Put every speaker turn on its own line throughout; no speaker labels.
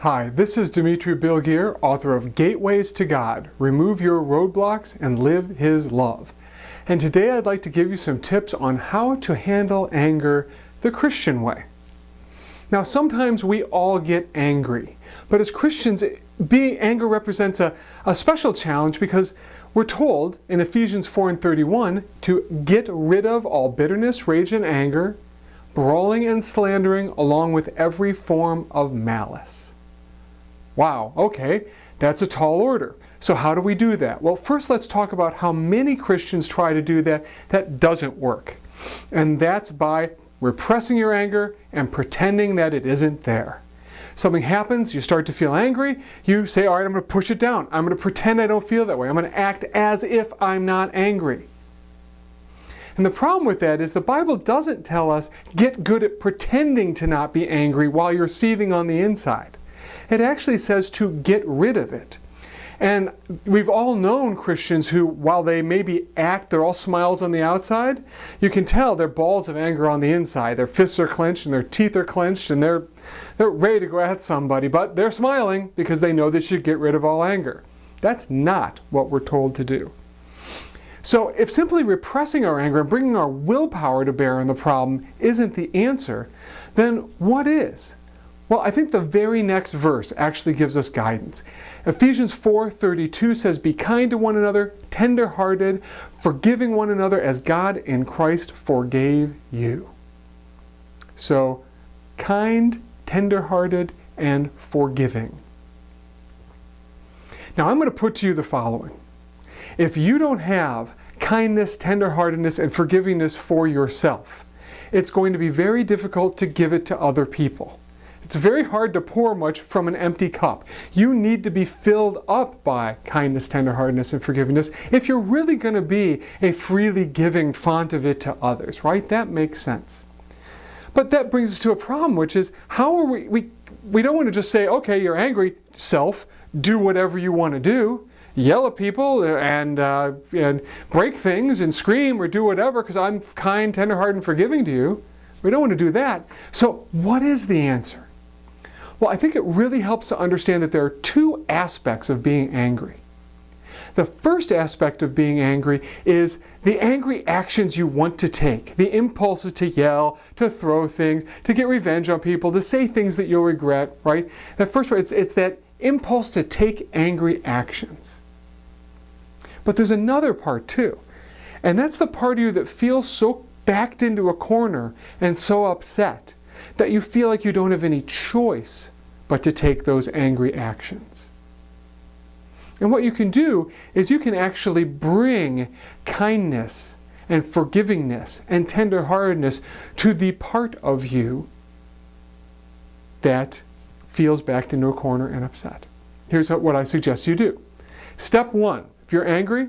Hi, this is Dimitri Bilgir, author of Gateways to God, Remove Your Roadblocks and Live His Love. And today I'd like to give you some tips on how to handle anger the Christian way. Now sometimes we all get angry, but as Christians, anger represents a special challenge because we're told in Ephesians 4:31 to get rid of all bitterness, rage, and anger, brawling and slandering, along with every form of malice. Wow, okay, that's a tall order. So how do we do that? Well, first let's talk about how many Christians try to do that. That doesn't work. And that's by repressing your anger and pretending that it isn't there. Something happens, you start to feel angry, you say, all right, I'm going to push it down. I'm going to pretend I don't feel that way. I'm going to act as if I'm not angry. And the problem with that is the Bible doesn't tell us get good at pretending to not be angry while you're seething on the inside. It actually says to get rid of it. And we've all known Christians who, while they maybe act, they're all smiles on the outside, you can tell they're balls of anger on the inside. Their fists are clenched and their teeth are clenched and they're ready to go at somebody, but they're smiling because they know they should get rid of all anger. That's not what we're told to do. So if simply repressing our anger and bringing our willpower to bear on the problem isn't the answer, then what is? Well, I think the very next verse actually gives us guidance. Ephesians 4:32 says, be kind to one another, tender-hearted, forgiving one another as God in Christ forgave you. So, kind, tender-hearted, and forgiving. Now, I'm going to put to you the following. If you don't have kindness, tenderheartedness, and forgivingness for yourself, it's going to be very difficult to give it to other people. It's very hard to pour much from an empty cup. You need to be filled up by kindness, tenderheartedness, and forgiveness if you're really going to be a freely giving font of it to others, right? That makes sense. But that brings us to a problem, which is how are we don't want to just say, okay, you're angry, self, do whatever you want to do. Yell at people and break things and scream or do whatever because I'm kind, tenderhearted, and forgiving to you. We don't want to do that. So what is the answer? Well, I think it really helps to understand that there are two aspects of being angry. The first aspect of being angry is the angry actions you want to take. The impulses to yell, to throw things, to get revenge on people, to say things that you'll regret, right? The first part, it's that impulse to take angry actions. But there's another part too. And that's the part of you that feels so backed into a corner and so upset that you feel like you don't have any choice but to take those angry actions. And what you can do is you can actually bring kindness and forgivingness and tenderheartedness to the part of you that feels backed into a corner and upset. Here's what I suggest you do. Step one, if you're angry,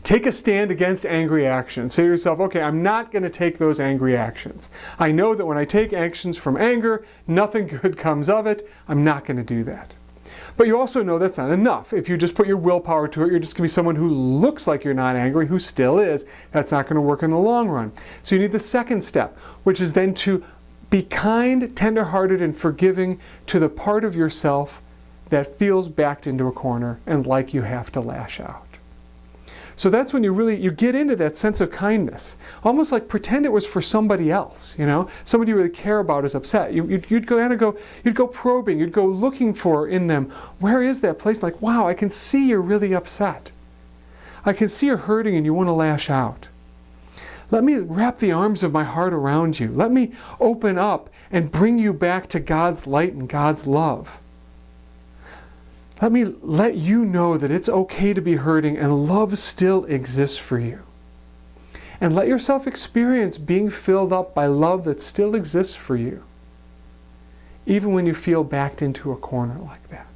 take a stand against angry actions. Say to yourself, okay, I'm not going to take those angry actions. I know that when I take actions from anger, nothing good comes of it. I'm not going to do that. But you also know that's not enough. If you just put your willpower to it, you're just going to be someone who looks like you're not angry, who still is. That's not going to work in the long run. So you need the second step, which is then to be kind, tenderhearted, and forgiving to the part of yourself that feels backed into a corner and like you have to lash out. So that's when you get into that sense of kindness. Almost like pretend it was for somebody else, somebody you really care about is upset. You'd go probing, you'd go looking for in them, where is that place? Like, wow, I can see you're really upset. I can see you're hurting and you want to lash out. Let me wrap the arms of my heart around you. Let me open up and bring you back to God's light and God's love. Let me let you know that it's okay to be hurting and love still exists for you. And let yourself experience being filled up by love that still exists for you, even when you feel backed into a corner like that.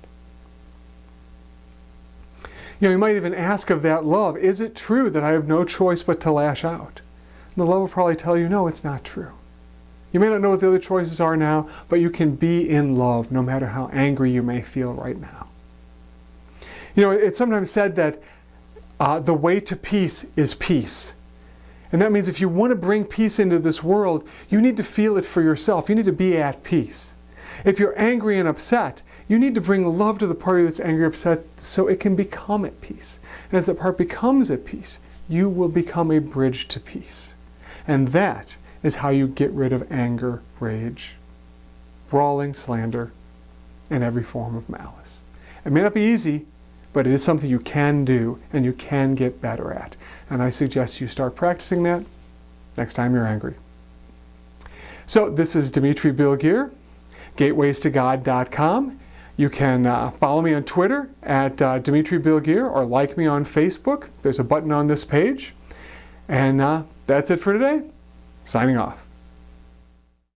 You might even ask of that love, is it true that I have no choice but to lash out? And the love will probably tell you, no, it's not true. You may not know what the other choices are now, but you can be in love no matter how angry you may feel right now. It's sometimes said that the way to peace is peace. And that means if you want to bring peace into this world, you need to feel it for yourself. You need to be at peace. If you're angry and upset, you need to bring love to the party that's angry and upset so it can become at peace. And as the part becomes at peace, you will become a bridge to peace. And that is how you get rid of anger, rage, brawling, slander, and every form of malice. It may not be easy, but it is something you can do and you can get better at. And I suggest you start practicing that next time you're angry. So this is Dimitri Bilgir, gatewaystogod.com. You can follow me on Twitter at Dimitri Bilgir or like me on Facebook. There's a button on this page. And that's it for today. Signing off.